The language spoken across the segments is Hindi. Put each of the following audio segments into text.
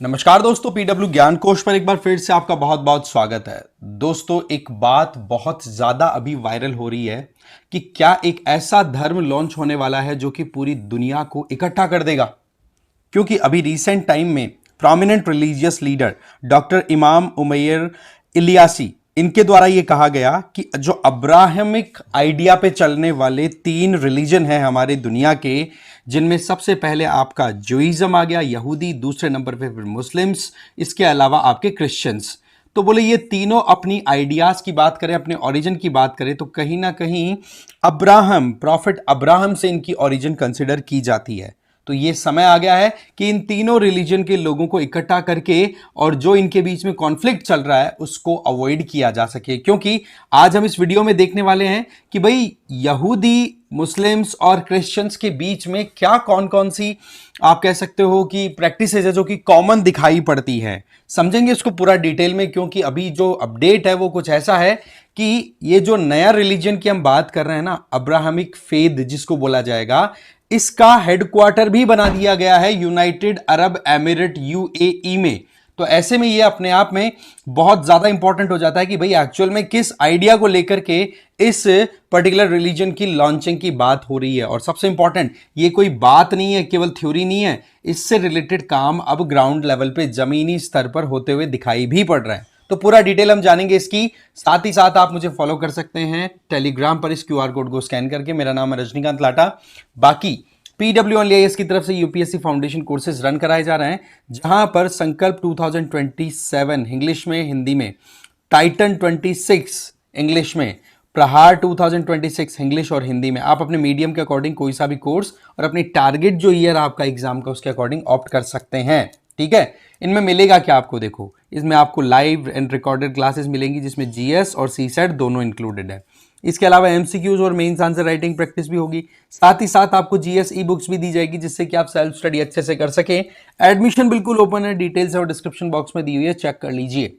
नमस्कार दोस्तों, पीडब्ल्यू ज्ञान कोश पर एक बार फिर से आपका बहुत बहुत स्वागत है। दोस्तों, एक बात बहुत ज्यादा अभी वायरल हो रही है कि क्या एक ऐसा धर्म लॉन्च होने वाला है जो कि पूरी दुनिया को इकट्ठा कर देगा। क्योंकि अभी रिसेंट टाइम में प्रोमिनेंट रिलीजियस लीडर डॉक्टर इमाम उमैर इलियासी, इनके द्वारा यह कहा गया कि जो अब्राहमिक आइडिया पे चलने वाले 3 रिलीजन हैं हमारे दुनिया के, जिनमें सबसे पहले आपका जुइज्म आ गया, यहूदी, दूसरे नंबर पे फिर मुस्लिम्स, इसके अलावा आपके क्रिश्चियंस। तो बोले ये तीनों अपनी आइडियाज की बात करें, अपने ओरिजिन की बात करें तो कहीं ना कहीं अब्राहम, प्रॉफिट अब्राहम से इनकी ओरिजिन कंसिडर की जाती है। तो ये समय आ गया है कि इन तीनों रिलीजन के लोगों को इकट्ठा करके और जो इनके बीच में कॉन्फ्लिक्ट चल रहा है उसको अवॉइड किया जा सके। क्योंकि आज हम इस वीडियो में देखने वाले हैं कि भाई यहूदी, मुस्लिम्स और क्रिश्चियंस के बीच में क्या कौन कौन सी आप कह सकते हो कि प्रैक्टिसेज है जो कि कॉमन दिखाई पड़ती है। समझेंगे इसको पूरा डिटेल में, क्योंकि अभी जो अपडेट है वो कुछ ऐसा है कि ये जो नया रिलीजन की हम बात कर रहे हैं ना, अब्राहमिक फेद जिसको बोला जाएगा, इसका हेडक्वार्टर भी बना दिया गया है यूनाइटेड अरब एमिरेट यूएई में। तो ऐसे में ये अपने आप में बहुत ज्यादा इंपॉर्टेंट हो जाता है कि भाई एक्चुअल में किस आइडिया को लेकर के इस पर्टिकुलर रिलीजन की लॉन्चिंग की बात हो रही है। और सबसे इंपॉर्टेंट, ये कोई बात नहीं है, केवल थ्योरी नहीं है, इससे रिलेटेड काम अब ग्राउंड लेवल पे जमीनी स्तर पर होते हुए दिखाई भी पड़ रहा है। तो पूरा डिटेल हम जानेंगे इसकी। साथ ही साथ आप मुझे फॉलो कर सकते हैं टेलीग्राम पर इस क्यूआर कोड को स्कैन करके। मेरा नाम है रजनीकांत लाटा। बाकी PWIS की तरफ से यूपीएससी फाउंडेशन कोर्सेज रन कराए जा रहे हैं, जहां पर संकल्प 2027 इंग्लिश में, हिंदी में, टाइटन 26 इंग्लिश में, प्रहार 2026 इंग्लिश और हिंदी में, आप अपने मीडियम के अकॉर्डिंग कोई सा भी कोर्स और अपनी टारगेट जो ईयर आपका एग्जाम का उसके अकॉर्डिंग ऑप्ट कर सकते हैं। ठीक है, इनमें मिलेगा क्या आपको, देखो इसमें आपको लाइव एंड रिकॉर्डेड क्लासेस मिलेंगी जिसमें जीएस और सीसेट दोनों इंक्लूडेड है। इसके अलावा एमसीक्यूज और मेंस आंसर राइटिंग प्रैक्टिस भी होगी। साथ ही साथ आपको जीएस ई बुक्स भी दी जाएगी जिससे कि आप सेल्फ स्टडी अच्छे से कर सकें। एडमिशन बिल्कुल ओपन है, डिटेल्स और डिस्क्रिप्शन बॉक्स में दी हुई है, चेक कर लीजिए।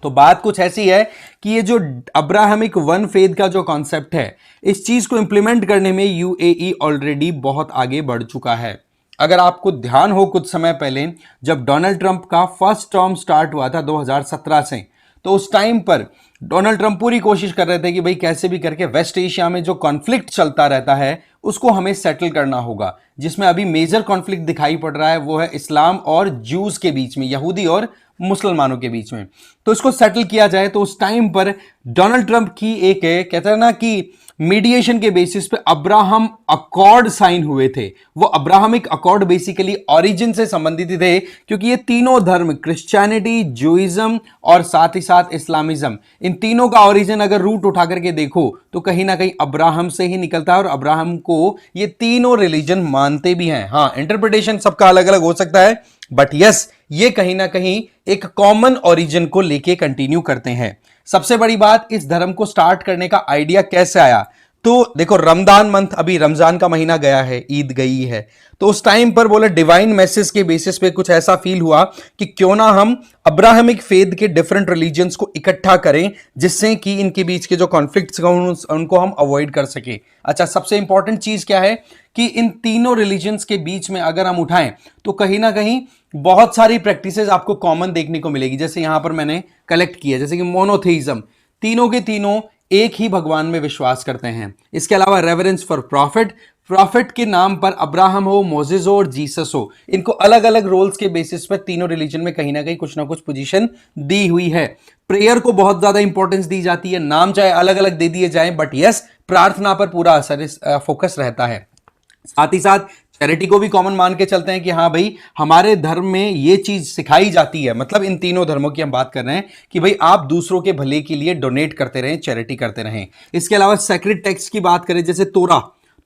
तो बात कुछ ऐसी है कि ये जो अब्राहमिक वन फेथ का जो कॉन्सेप्ट है, इस चीज को इंप्लीमेंट करने में यूएई ऑलरेडी बहुत आगे बढ़ चुका है। अगर आपको ध्यान हो, कुछ समय पहले जब डोनाल्ड ट्रंप का फर्स्ट टर्म स्टार्ट हुआ था 2017 से, तो उस टाइम पर डोनाल्ड ट्रंप पूरी कोशिश कर रहे थे कि भाई कैसे भी करके वेस्ट एशिया में जो कॉन्फ्लिक्ट चलता रहता है उसको हमें सेटल करना होगा। जिसमें अभी मेजर कॉन्फ्लिक्ट दिखाई पड़ रहा है वो है इस्लाम और ज्यूज के बीच में, यहूदी और मुसलमानों के बीच में। तो इसको सेटल किया जाए तो उस टाइम पर डोनाल्ड ट्रंप की एक कहते हैं ना कि मीडिएशन के बेसिस पे अब्राहम अकॉर्ड साइन हुए थे। वो अब्राहमिक अकॉर्ड बेसिकली ओरिजिन से संबंधित थे, क्योंकि ये तीनों धर्म, क्रिश्चियनिटी, जुइज्म और साथ ही साथ इस्लामिज्म, इन तीनों का ओरिजिन अगर रूट उठा करके देखो तो कहीं ना कहीं अब्राहम से ही निकलता है और अब्राहम को ये तीनों रिलीजन मानते भी हैं। हाँ, इंटरप्रिटेशन सबका अलग अलग हो सकता है, बट यस, ये कहीं ना कहीं एक कॉमन ओरिजिन को लेके कंटिन्यू करते हैं। सबसे बड़ी बात, इस धर्म को स्टार्ट करने का आइडिया कैसे आया, तो देखो रमजान मंथ, अभी रमजान का महीना गया है, ईद गई है, तो उस टाइम पर बोले डिवाइन मैसेज के बेसिस पे कुछ ऐसा फील हुआ कि क्यों ना हम अब्राहमिक फेथ के डिफरेंट रिलीजन्स को इकट्ठा करें, जिससे कि इनके बीच के जो कॉन्फ्लिक्ट्स उनको हम अवॉइड कर सके। अच्छा, सबसे इंपॉर्टेंट चीज क्या है कि इन तीनों रिलीजन्स के बीच में अगर हम उठाएं तो कहीं ना कहीं बहुत सारी प्रैक्टिसेस आपको कॉमन देखने को मिलेगी। जैसे यहां पर मैंने कलेक्ट किया, जैसे कि मोनोथेइज्म, तीनों के तीनों एक ही भगवान में विश्वास करते हैं। इसके अलावा रेवरेंस फॉर प्रॉफिट, प्रॉफिट के नाम पर अब्राहम हो, मोजेस हो और जीसस हो, इनको अलग अलग रोल्स के बेसिस पर तीनों रिलीजन में कहीं ना कहीं कुछ ना कुछ पोजीशन दी हुई है। प्रेयर को बहुत ज्यादा इंपॉर्टेंस दी जाती है, नाम चाहे अलग अलग दे दिए जाएं, बट यस, प्रार्थना पर पूरा असर फोकस रहता है। साथ ही साथ चैरिटी को भी कॉमन मान के चलते हैं कि हाँ भाई, हमारे धर्म में ये चीज सिखाई जाती है, मतलब इन तीनों धर्मों की हम बात कर रहे हैं कि भाई आप दूसरों के भले के लिए डोनेट करते रहें, चैरिटी करते रहें। इसके अलावा सेक्रेड टेक्स्ट की बात करें, जैसे तोरा,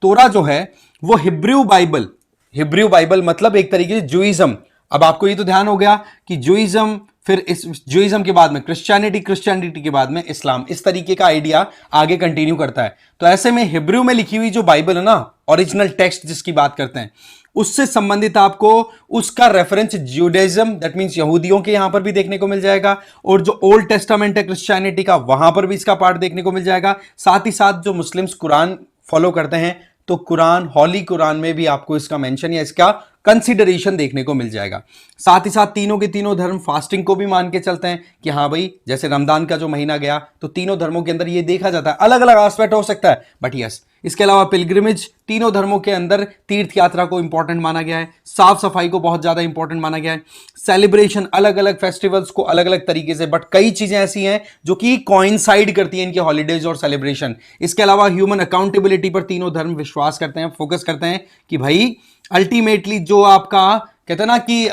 तोरा जो है वो हिब्रू बाइबल, हिब्रू बाइबल मतलब एक तरीके से जुइज्म। अब आपको ये तो ध्यान हो गया कि जुइज्म, फिर इस जुइज्म के बाद में क्रिश्चियनिटी, क्रिश्चियनिटी के बाद में इस्लाम, इस तरीके का आइडिया आगे कंटिन्यू करता है। तो ऐसे में हिब्रू में लिखी हुई जो बाइबल है ना, ओरिजिनल टेक्स्ट जिसकी बात करते हैं, उससे संबंधित आपको उसका रेफरेंस जुडाइज्म, दैट मींस यहूदियों के यहां पर भी देखने को मिल जाएगा, और जो ओल्ड टेस्टामेंट है क्रिश्चियनिटी का, वहां पर भी इसका पार्ट देखने को मिल जाएगा। साथ ही साथ जो मुस्लिम्स कुरान फॉलो करते हैं तो कुरान, हॉली कुरान में भी आपको इसका मेंशन या इसका कंसिडरेशन देखने को मिल जाएगा। साथ ही साथ तीनों के तीनों धर्म फास्टिंग को भी मान के चलते हैं कि हाँ भाई, जैसे रमजान का जो महीना गया तो तीनों धर्मों के अंदर ये देखा जाता है, अलग अलग एस्पेक्ट हो सकता है बट यस। इसके अलावा पिलग्रिमेज, तीनों धर्मों के अंदर तीर्थ यात्रा को इंपॉर्टेंट माना गया है, साफ सफाई को बहुत ज्यादा इंपॉर्टेंट माना गया है, सेलिब्रेशन अलग अलग फेस्टिवल्स को अलग अलग तरीके से, बट कई चीजें ऐसी हैं जो कि कोइंसाइड करती हैं इनके हॉलीडेज और सेलिब्रेशन। इसके अलावा ह्यूमन अकाउंटेबिलिटी पर तीनों धर्म विश्वास करते हैं, फोकस करते हैं कि भाई अल्टीमेटली जो आपका कहते हैं ना कि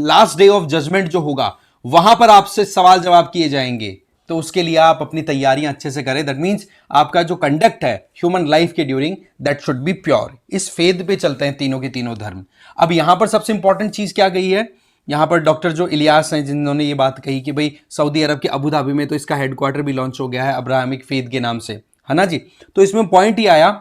लास्ट डे ऑफ जजमेंट जो होगा वहां पर आपसे सवाल जवाब किए जाएंगे, तो उसके लिए आप अपनी तैयारियां अच्छे से करें। दैट मीन्स आपका जो कंडक्ट है ह्यूमन लाइफ के during, that should be pure. इस फेद पे चलते हैं तीनों के तीनों धर्म। अब यहां पर सबसे इंपॉर्टेंट चीज क्या गई है, यहां पर डॉक्टर जो इलियास हैं जिन्होंने ये बात कही कि भाई सऊदी अरब के अबू धाबी में तो इसका हेडक्वार्टर भी लॉन्च हो गया है अब्राहमिक फेद के नाम से, है ना जी। तो इसमें पॉइंट ये आया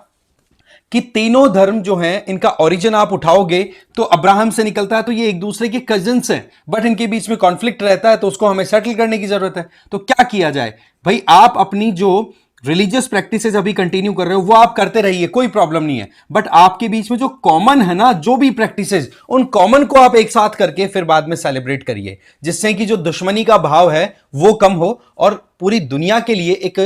कि तीनों धर्म जो हैं इनका ओरिजिन आप उठाओगे तो अब्राहम से निकलता है, तो ये एक दूसरे के कजिन्स हैं, बट इनके बीच में कॉन्फ्लिक्ट रहता है, तो उसको हमें सेटल करने की जरूरत है। तो क्या किया जाए भाई, आप अपनी जो रिलीजियस प्रैक्टिसेस अभी कंटिन्यू कर रहे हो वो आप करते रहिए, कोई प्रॉब्लम नहीं है, बट आपके बीच में जो कॉमन है ना, जो भी प्रैक्टिसेस, उन कॉमन को आप एक साथ करके फिर बाद में सेलिब्रेट करिए, जिससे कि जो दुश्मनी का भाव है वो कम हो और पूरी दुनिया के लिए एक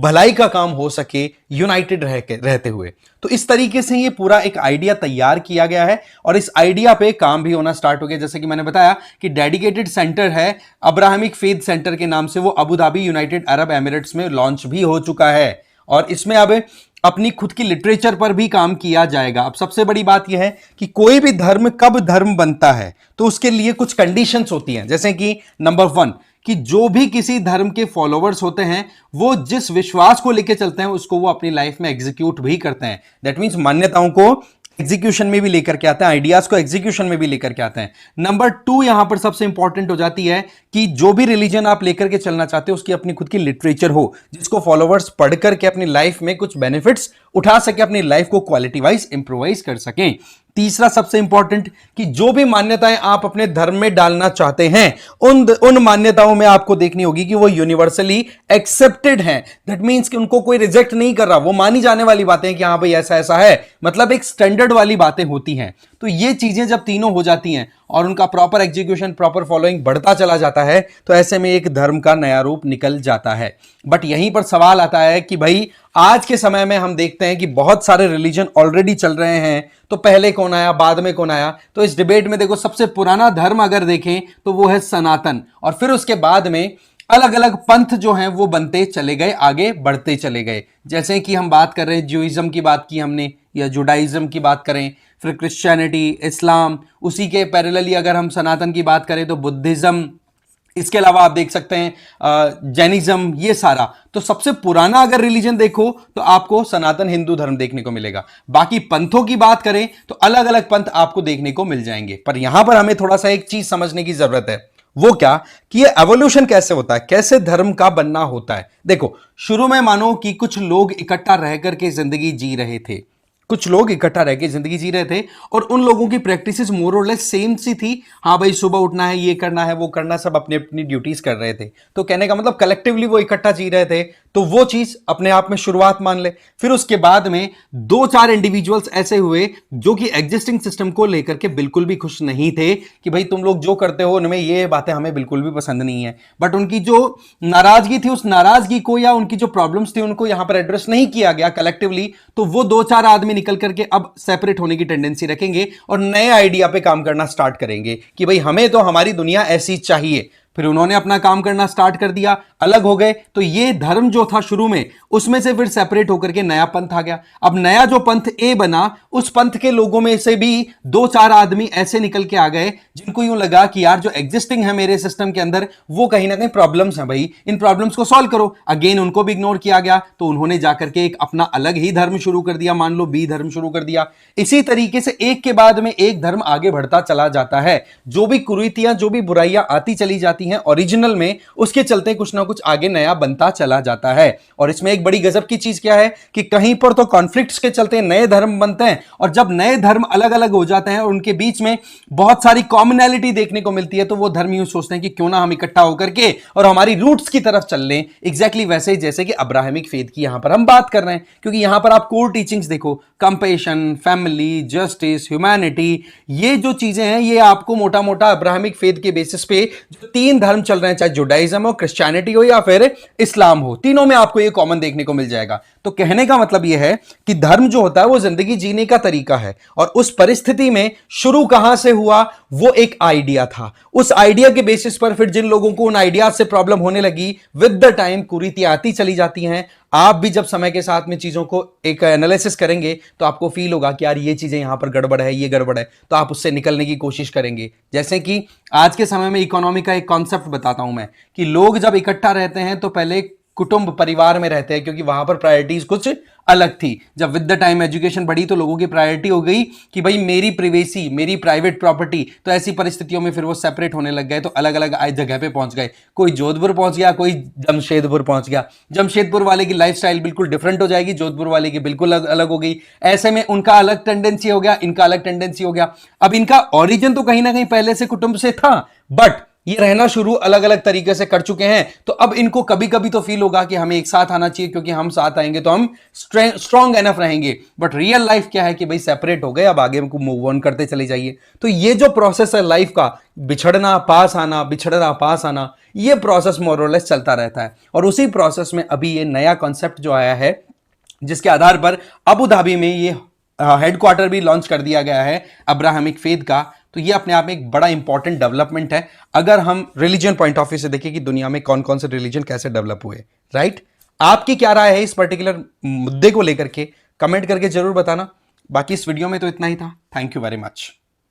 भलाई का काम हो सके यूनाइटेड रहते हुए। तो इस तरीके से ये पूरा एक आइडिया तैयार किया गया है और इस आइडिया पे काम भी होना स्टार्ट हो गया। जैसे कि मैंने बताया कि डेडिकेटेड सेंटर है अब्राहमिक फेथ सेंटर के नाम से, वो Abu Dhabi United Arab Emirates में लॉन्च भी हो चुका है और इसमें अब अपनी खुद की लिटरेचर पर भी काम किया जाएगा। अब सबसे बड़ी बात यह है कि कोई भी धर्म कब धर्म बनता है तो उसके लिए कुछ कंडीशंस होती हैं, जैसे कि नंबर 1 कि जो भी किसी धर्म के फॉलोवर्स होते हैं वो जिस विश्वास को लेकर चलते हैं उसको वो अपनी लाइफ में एग्जीक्यूट भी करते हैं। दैट मीन्स मान्यताओं को एग्जीक्यूशन में भी लेकर के आते हैं, आइडियाज को एग्जीक्यूशन में भी लेकर के आते हैं। नंबर 2 यहां पर सबसे इंपॉर्टेंट हो जाती है कि जो भी रिलीजन आप लेकर के चलना चाहते हो उसकी अपनी खुद की लिटरेचर हो, जिसको फॉलोवर्स पढ़ करके अपनी लाइफ में कुछ बेनिफिट्स उठा सके, अपनी लाइफ को क्वालिटी वाइज इंप्रूवाइज कर सकें। तीसरा सबसे इंपॉर्टेंट कि जो भी मान्यताएं आप अपने धर्म में डालना चाहते हैं उन मान्यताओं में आपको देखनी होगी कि वो यूनिवर्सली एक्सेप्टेड हैं। दैट मींस कि उनको कोई रिजेक्ट नहीं कर रहा, वो मानी जाने वाली बातें कि हाँ भाई ऐसा ऐसा है, मतलब एक स्टैंडर्ड वाली बातें होती हैं। तो ये चीजें जब तीनों हो जाती हैं और उनका प्रॉपर एग्जीक्यूशन, प्रॉपर फॉलोइंग बढ़ता चला जाता है तो ऐसे में एक धर्म का नया रूप निकल जाता है। बट यहीं पर सवाल आता है कि भाई आज के समय में हम देखते हैं कि बहुत सारे रिलीजन ऑलरेडी चल रहे हैं, तो पहले कौन आया बाद में कौन आया। तो इस डिबेट में देखो सबसे पुराना धर्म अगर देखें तो वो है सनातन, और फिर उसके बाद में अलग अलग पंथ जो हैं वो बनते चले गए, आगे बढ़ते चले गए। जैसे कि हम बात कर रहे हैं ज्यूइज्म की बात की हमने, या जुडाइज्म की बात करें, फिर क्रिश्चियनिटी, इस्लाम, उसी के पैरेलली अगर हम सनातन की बात करें तो बुद्धिज्म, इसके अलावा आप देख सकते हैं जैनिज्म, ये सारा। तो सबसे पुराना अगर रिलीजन देखो तो आपको सनातन हिंदू धर्म देखने को मिलेगा। बाकी पंथों की बात करें तो अलग अलग पंथ आपको देखने को मिल जाएंगे। पर यहां पर हमें थोड़ा सा एक चीज समझने की जरूरत है, वो क्या कि ये एवोल्यूशन कैसे होता है, कैसे धर्म का बनना होता है। देखो शुरू में मानो कि कुछ लोग इकट्ठा रह करके जिंदगी जी रहे थे, कुछ लोग इकट्ठा रह के जिंदगी जी रहे थे और उन लोगों की प्रैक्टिसेस मोर और लेस सेम सी थी। हाँ भाई सुबह उठना है, ये करना है, वो करना, सब अपनी अपनी ड्यूटीज कर रहे थे। तो कहने का मतलब कलेक्टिवली वो इकट्ठा जी रहे थे, तो वो चीज अपने आप में शुरुआत मान ले। फिर उसके बाद में 2-4 इंडिविजुअल्स ऐसे हुए जो कि एग्जिस्टिंग सिस्टम को लेकर के बिल्कुल भी खुश नहीं थे कि भाई तुम लोग जो करते हो उनमें ये बातें हमें बिल्कुल भी पसंद नहीं है। बट उनकी जो नाराजगी थी, उस नाराजगी को या उनकी जो प्रॉब्लम्स थी उनको यहां पर एड्रेस नहीं किया गया कलेक्टिवली। तो वो 2-4 आदमी निकल करके अब सेपरेट होने की टेंडेंसी रखेंगे और नए आइडिया पे काम करना स्टार्ट करेंगे कि भाई हमें तो हमारी दुनिया ऐसी चाहिए। फिर उन्होंने अपना काम करना स्टार्ट कर दिया, अलग हो गए। तो ये धर्म जो था शुरू में, उसमें से फिर सेपरेट होकर के नया पंथ आ गया। अब नया जो पंथ ए बना, उस पंथ के लोगों में से भी 2-4 आदमी ऐसे निकल के आ गए जिनको यूं लगा कि यार जो एग्जिस्टिंग है मेरे सिस्टम के अंदर वो कहीं ना कहीं प्रॉब्लम्स हैं, भाई इन प्रॉब्लम्स को सॉल्व करो। अगेन उनको भी इग्नोर किया गया, तो उन्होंने जाकर के एक अपना अलग ही धर्म शुरू कर दिया, मान लो बी धर्म शुरू कर दिया। इसी तरीके से एक के बाद में एक धर्म आगे बढ़ता चला जाता है। जो भी कुरीतियां, जो भी बुराइयां आती चली जाती हैं ओरिजिनल में, उसके चलते कुछ ना कुछ आगे नया बनता चला जाता है। और इसमें एक बड़ी गजब की चीज क्या है कि कहीं पर तो कॉन्फ्लिक्ट्स के चलते नए धर्म बनते हैं, और जब नए धर्म अलग अलग हो जाते हैं और उनके बीच में बहुत सारी कॉमनैलिटी देखने को मिलती है, तो वो धर्म यूं सोचते हैं कि क्यों ना हम इकट्ठा होकर के और हमारी रूट्स की तरफ चल लें। एग्जैक्टली वैसे ही जैसे कि अब्राहमिक फेथ की यहां पर हम बात कर रहे हैं, क्योंकि यहां पर आप कोर टीचिंग्स देखो, कंपेशन, फैमिली, जस्टिस, ह्यूमैनिटी, ये जो चीजें हैं ये आपको मोटा मोटा अब्राहमिक फेथ के बेसिस पे जो तीन धर्म चल रहे हैं, चाहे जुडाइज्म हो, क्रिश्चियनिटी हो या फिर इस्लाम हो, तीनों में आपको ये कॉमन देखने को मिल जाएगा। तो कहने का मतलब ये है कि धर्म जो होता है वो जिंदगी जीने का तरीका है, और उस परिस्थिति में शुरू कहां से हुआ, वो एक आइडिया था। उस आइडिया के बेसिस पर फिर जिन लोगों को उन आइडिया से प्रॉब्लम होने लगी, विद द टाइम कुरीतियां आती चली जाती हैं। आप भी जब समय के साथ में चीजों को एक एनालिसिस करेंगे तो आपको फील होगा कि यार ये चीजें यहां पर गड़बड़ है, ये गड़बड़ है, तो आप उससे निकलने की कोशिश करेंगे। जैसे कि आज के समय में इकोनॉमी का एक कॉन्सेप्ट बताता हूं मैं, कि लोग जब इकट्ठा रहते हैं तो पहले कुटुंब परिवार में रहते हैं, क्योंकि वहां पर प्रायोरिटीज कुछ अलग थी। जब विद द टाइम एजुकेशन बढ़ी तो लोगों की प्रायोरिटी हो गई कि भाई मेरी प्रिवेसी, मेरी प्राइवेट प्रॉपर्टी, तो ऐसी परिस्थितियों में फिर वो सेपरेट होने लग गए, तो अलग अलग जगह पे पहुंच गए। कोई जोधपुर पहुंच गया, कोई जमशेदपुर पहुंच गया। जमशेदपुर वाले की लाइफस्टाइल बिल्कुल डिफरेंट हो जाएगी, जोधपुर वाले की बिल्कुल अलग हो गई। ऐसे में उनका अलग टेंडेंसी हो गया, इनका अलग टेंडेंसी हो गया। अब इनका ओरिजिन तो कहीं ना कहीं पहले से कुटुंब से था, बट ये रहना शुरू अलग अलग तरीके से कर चुके हैं। तो अब इनको कभी कभी तो फील होगा कि हमें एक साथ आना चाहिए, क्योंकि हम साथ आएंगे तो हम स्ट्रांग एनफ रहेंगे। बट रियल लाइफ क्या है कि भाई सेपरेट हो गए, अब आगे हमको मूव ऑन करते चले जाइए। तो ये जो प्रोसेस है लाइफ का, बिछड़ना पास आना, बिछड़ना पास आना, ये प्रोसेस मोर और लेस चलता रहता है। और उसी प्रोसेस में अभी ये नया कॉन्सेप्ट जो आया है, जिसके आधार पर अबू धाबी में ये हेडक्वार्टर भी लॉन्च कर दिया गया है अब्राहमिक फेथ का। तो ये अपने आप में एक बड़ा इंपॉर्टेंट डेवलपमेंट है, अगर हम रिलीजन पॉइंट ऑफ व्यू से देखें कि दुनिया में कौन कौन से रिलीजन कैसे डेवलप हुए। राइट, आपकी क्या राय है इस पर्टिकुलर मुद्दे को लेकर के, कमेंट करके जरूर बताना। बाकी इस वीडियो में तो इतना ही था। Thank you very much.